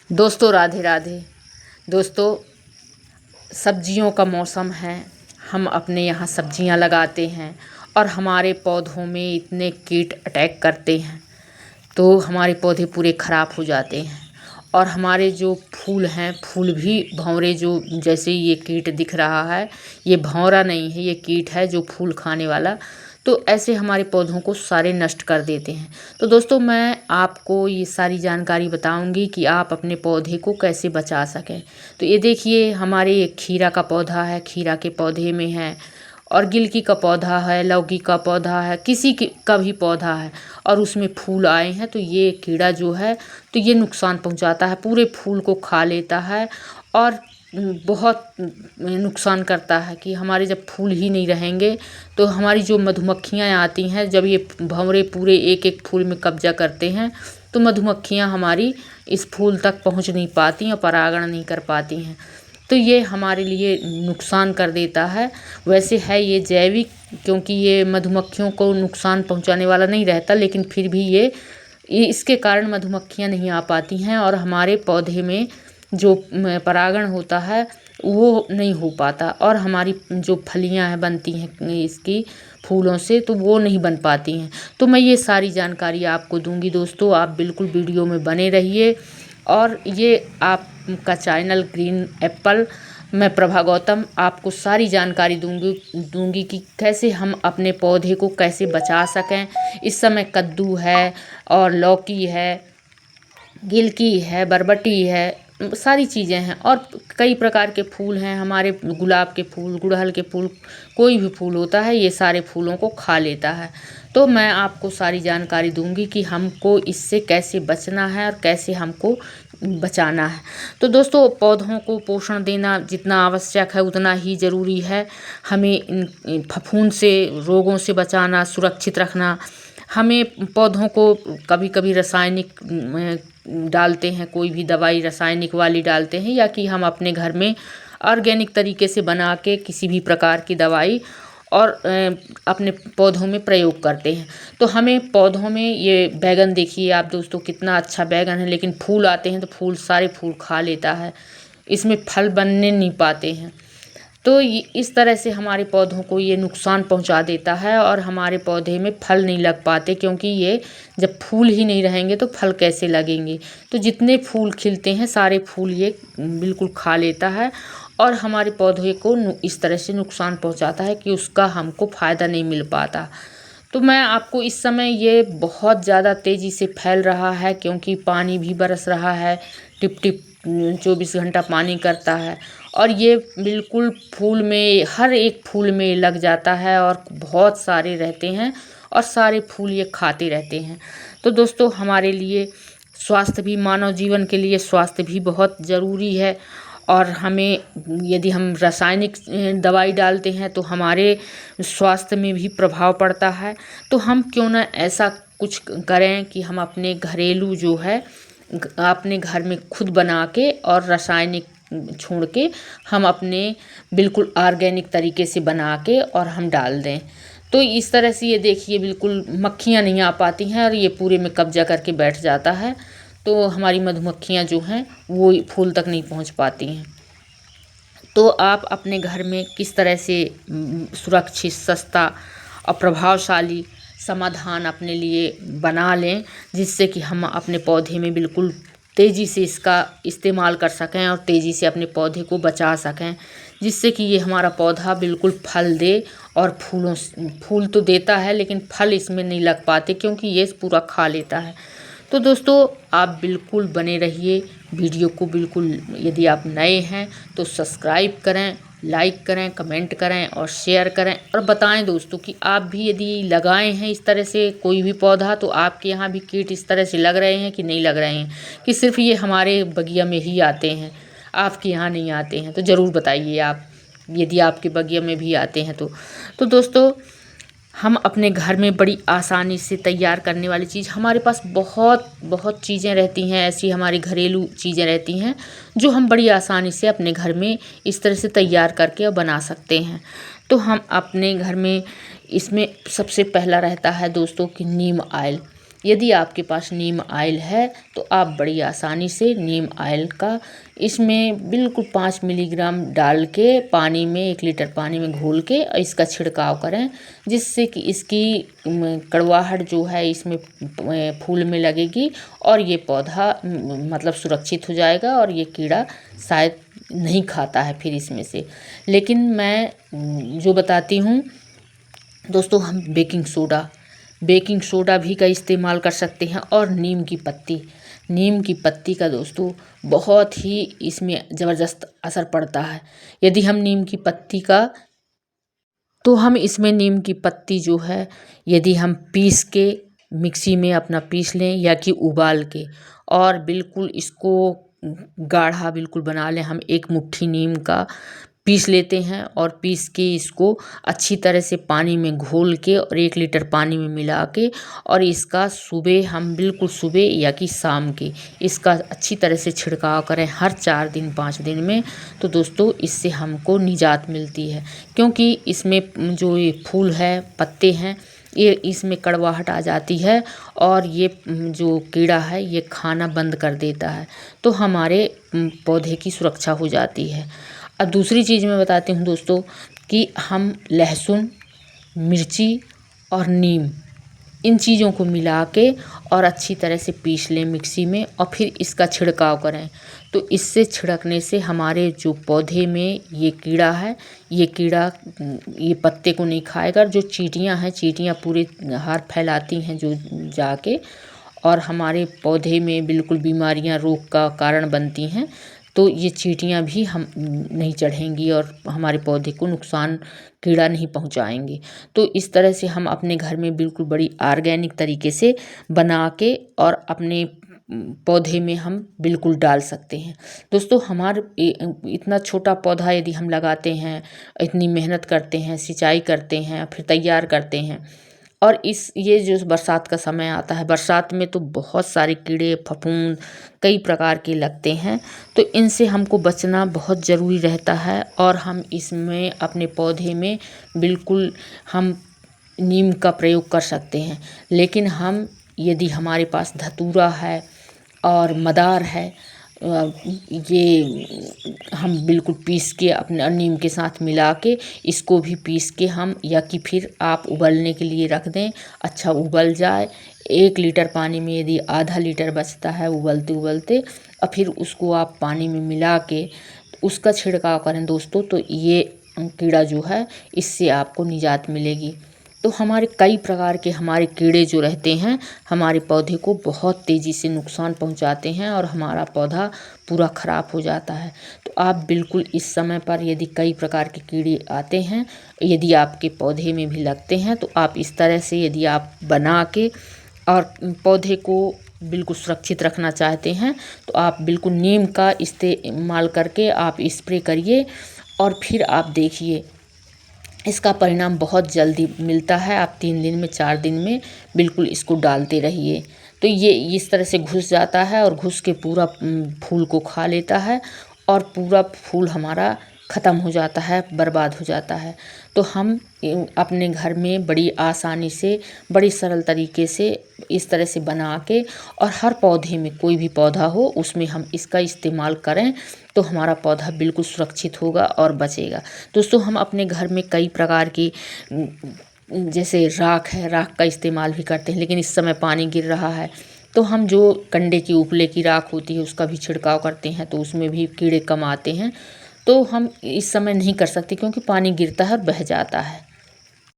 दोस्तों राधे राधे। दोस्तों, सब्जियों का मौसम है। हम अपने यहाँ सब्जियाँ लगाते हैं और हमारे पौधों में इतने कीट अटैक करते हैं तो हमारे पौधे पूरे ख़राब हो जाते हैं। और हमारे जो फूल हैं, फूल भी भंवरे, जो जैसे ये कीट दिख रहा है, ये भंवरा नहीं है, ये कीट है जो फूल खाने वाला। तो ऐसे हमारे पौधों को सारे नष्ट कर देते हैं। तो दोस्तों, मैं आपको ये सारी जानकारी बताऊंगी कि आप अपने पौधे को कैसे बचा सकें। तो ये देखिए, हमारे एक खीरा का पौधा है, खीरा के पौधे में है, और गिलकी का पौधा है, लौकी का पौधा है, किसी का भी पौधा है और उसमें फूल आए हैं तो ये कीड़ा जो है तो ये नुकसान पहुंचाता है, पूरे फूल को खा लेता है और बहुत नुकसान करता है कि हमारे जब फूल ही नहीं रहेंगे तो हमारी जो मधुमक्खियाँ आती हैं, जब ये भंवरे पूरे एक एक फूल में कब्जा करते हैं तो मधुमक्खियाँ हमारी इस फूल तक पहुंच नहीं पाती और परागण नहीं कर पाती हैं। तो ये हमारे लिए नुकसान कर देता है। वैसे है ये जैविक, क्योंकि ये मधुमक्खियों को नुकसान पहुंचाने वाला नहीं रहता, लेकिन फिर भी ये इसके कारण मधुमक्खियां नहीं आ पाती हैं और हमारे पौधे में जो परागण होता है वो नहीं हो पाता और हमारी जो फलियां हैं बनती हैं इसकी फूलों से, तो वो नहीं बन पाती हैं। तो मैं ये सारी जानकारी आपको दूंगी दोस्तों, आप बिल्कुल वीडियो में बने रहिए। और ये आपका चैनल ग्रीन एप्पल, मैं प्रभा गौतम आपको सारी जानकारी दूंगी कि कैसे हम अपने पौधे को कैसे बचा सकें। इस समय कद्दू है और लौकी है, गिलकी है, बरबटी है, सारी चीज़ें हैं और कई प्रकार के फूल हैं हमारे, गुलाब के फूल, गुड़हल के फूल, कोई भी फूल होता है ये सारे फूलों को खा लेता है। तो मैं आपको सारी जानकारी दूंगी कि हमको इससे कैसे बचना है और कैसे हमको बचाना है। तो दोस्तों, पौधों को पोषण देना जितना आवश्यक है उतना ही ज़रूरी है। हमें इन फफूंद से, रोगों से बचाना, सुरक्षित रखना। हमें पौधों को कभी कभी रासायनिक डालते हैं, कोई भी दवाई रासायनिक वाली डालते हैं, या कि हम अपने घर में ऑर्गेनिक तरीके से बना के किसी भी प्रकार की दवाई और अपने पौधों में प्रयोग करते हैं। तो हमें पौधों में ये बैगन देखिए आप दोस्तों, कितना अच्छा बैगन है, लेकिन फूल आते हैं तो फूल सारे फूल खा लेता है, इसमें फल बनने नहीं पाते हैं। तो इस तरह से हमारे पौधों को ये नुकसान पहुंचा देता है और हमारे पौधे में फल नहीं लग पाते, क्योंकि ये जब फूल ही नहीं रहेंगे तो फल कैसे लगेंगे। तो जितने फूल खिलते हैं सारे फूल ये बिल्कुल खा लेता है और हमारे पौधे को इस तरह से नुकसान पहुंचाता है कि उसका हमको फ़ायदा नहीं मिल पाता। तो मैं आपको इस समय, ये बहुत ज़्यादा तेज़ी से फैल रहा है क्योंकि पानी भी बरस रहा है, टिप टिप 24 घंटा पानी करता है और ये बिल्कुल फूल में, हर एक फूल में लग जाता है और बहुत सारे रहते हैं और सारे फूल ये खाते रहते हैं। तो दोस्तों, हमारे लिए स्वास्थ्य भी, मानव जीवन के लिए स्वास्थ्य भी बहुत ज़रूरी है और हमें, यदि हम रासायनिक दवाई डालते हैं तो हमारे स्वास्थ्य में भी प्रभाव पड़ता है। तो हम क्यों ना ऐसा कुछ करें कि हम अपने घरेलू जो है अपने घर में खुद बना के और रासायनिक छोड़ के हम अपने बिल्कुल ऑर्गेनिक तरीके से बना के और हम डाल दें। तो इस तरह से ये देखिए, बिल्कुल मक्खियाँ नहीं आ पाती हैं और ये पूरे में कब्जा करके बैठ जाता है, तो हमारी मधुमक्खियाँ जो हैं वो फूल तक नहीं पहुंच पाती हैं। तो आप अपने घर में किस तरह से सुरक्षित, सस्ता और प्रभावशाली समाधान अपने लिए बना लें, जिससे कि हम अपने पौधे में बिल्कुल तेज़ी से इसका इस्तेमाल कर सकें और तेज़ी से अपने पौधे को बचा सकें, जिससे कि ये हमारा पौधा बिल्कुल फल दे। और फूल तो देता है लेकिन फल इसमें नहीं लग पाते क्योंकि ये पूरा खा लेता है। तो दोस्तों, आप बिल्कुल बने रहिए वीडियो को, बिल्कुल यदि आप नए हैं तो सब्सक्राइब करें, लाइक करें, कमेंट करें और शेयर करें और बताएं दोस्तों कि आप भी यदि लगाए हैं इस तरह से कोई भी पौधा, तो आपके यहाँ भी कीट इस तरह से लग रहे हैं कि नहीं लग रहे हैं, कि सिर्फ ये हमारे बगिया में ही आते हैं, आपके यहाँ नहीं आते हैं। तो ज़रूर बताइए आप, यदि आपके बगिया में भी आते हैं तो दोस्तों, हम अपने घर में बड़ी आसानी से तैयार करने वाली चीज़, हमारे पास बहुत बहुत चीज़ें रहती हैं, ऐसी हमारी घरेलू चीज़ें रहती हैं जो हम बड़ी आसानी से अपने घर में इस तरह से तैयार करके और बना सकते हैं। तो हम अपने घर में, इसमें सबसे पहला रहता है दोस्तों कि नीम ऑयल। यदि आपके पास नीम ऑयल है तो आप बड़ी आसानी से नीम ऑयल का इसमें बिल्कुल 5 मिलीग्राम डाल के पानी में 1 लीटर पानी में घोल के इसका छिड़काव करें, जिससे कि इसकी कड़वाहट जो है इसमें फूल में लगेगी और ये पौधा मतलब सुरक्षित हो जाएगा और ये कीड़ा शायद नहीं खाता है फिर इसमें से। लेकिन मैं जो बताती हूँ दोस्तों, हम बेकिंग सोडा भी का इस्तेमाल कर सकते हैं और नीम की पत्ती का दोस्तों बहुत ही इसमें ज़बरदस्त असर पड़ता है। यदि हम नीम की पत्ती का तो हम इसमें नीम की पत्ती जो है यदि हम पीस के मिक्सी में अपना पीस लें या कि उबाल के और बिल्कुल इसको गाढ़ा बिल्कुल बना लें, हम 1 मुट्ठी नीम का पीस लेते हैं और पीस के इसको अच्छी तरह से पानी में घोल के और 1 लीटर पानी में मिला के और इसका बिल्कुल सुबह या कि शाम के इसका अच्छी तरह से छिड़काव करें हर 4 दिन 5 दिन में। तो दोस्तों इससे हमको निजात मिलती है, क्योंकि इसमें जो ये फूल है, पत्ते हैं, ये इसमें कड़वाहट आ जाती है और ये जो कीड़ा है ये खाना बंद कर देता है, तो हमारे पौधे की सुरक्षा हो जाती है। अब दूसरी चीज़ मैं बताती हूँ दोस्तों कि हम लहसुन, मिर्ची और नीम इन चीज़ों को मिला के और अच्छी तरह से पीस लें मिक्सी में और फिर इसका छिड़काव करें। तो इससे छिड़कने से हमारे जो पौधे में ये कीड़ा है, ये पत्ते को नहीं खाएगा। जो चींटियाँ हैं, चींटियाँ पूरे हार फैलाती हैं जो जाके और हमारे पौधे में बिल्कुल बीमारियां, रोग का कारण बनती हैं। तो ये चींटियां भी हम नहीं चढ़ेंगी और हमारे पौधे को नुकसान, कीड़ा नहीं पहुंचाएंगी। तो इस तरह से हम अपने घर में बिल्कुल बड़ी ऑर्गेनिक तरीके से बना के और अपने पौधे में हम बिल्कुल डाल सकते हैं। दोस्तों इतना छोटा पौधा यदि हम लगाते हैं, इतनी मेहनत करते हैं, सिंचाई करते हैं, फिर तैयार करते हैं और ये जो बरसात का समय आता है, बरसात में तो बहुत सारे कीड़े फफूंद कई प्रकार के लगते हैं, तो इनसे हमको बचना बहुत ज़रूरी रहता है। और हम इसमें अपने पौधे में बिल्कुल हम नीम का प्रयोग कर सकते हैं। लेकिन यदि हमारे पास धतूरा है और मदार है, ये हम बिल्कुल पीस के अपने नीम के साथ मिला के इसको भी पीस के हम या कि फिर आप उबलने के लिए रख दें, अच्छा उबल जाए। 1 लीटर पानी में यदि आधा लीटर बचता है उबलते उबलते और फिर उसको आप पानी में मिला के उसका छिड़काव करें दोस्तों, तो ये कीड़ा जो है इससे आपको निजात मिलेगी। तो हमारे कई प्रकार के हमारे कीड़े जो रहते हैं हमारे पौधे को बहुत तेज़ी से नुकसान पहुंचाते हैं और हमारा पौधा पूरा ख़राब हो जाता है। तो आप बिल्कुल इस समय पर यदि कई प्रकार के कीड़े आते हैं, यदि आपके पौधे में भी लगते हैं, तो आप इस तरह से यदि आप बना के और पौधे को बिल्कुल सुरक्षित रखना चाहते हैं तो आप बिल्कुल नीम का इस्तेमाल करके आप स्प्रे करिए और फिर आप देखिए इसका परिणाम बहुत जल्दी मिलता है। आप 3 दिन में 4 दिन में बिल्कुल इसको डालते रहिए, तो ये इस तरह से घुस जाता है और घुस के पूरा फूल को खा लेता है और पूरा फूल हमारा ख़त्म हो जाता है, बर्बाद हो जाता है। तो हम अपने घर में बड़ी आसानी से, बड़ी सरल तरीके से इस तरह से बना के और हर पौधे में, कोई भी पौधा हो उसमें हम इसका इस्तेमाल करें तो हमारा पौधा बिल्कुल सुरक्षित होगा और बचेगा। दोस्तों हम अपने घर में कई प्रकार की जैसे राख है, राख का इस्तेमाल भी करते हैं, लेकिन इस समय पानी गिर रहा है तो हम जो कंडे की उपले की राख होती है उसका भी छिड़काव करते हैं, तो उसमें भी कीड़े कम आते हैं। तो हम इस समय नहीं कर सकते क्योंकि पानी गिरता है और बह जाता है।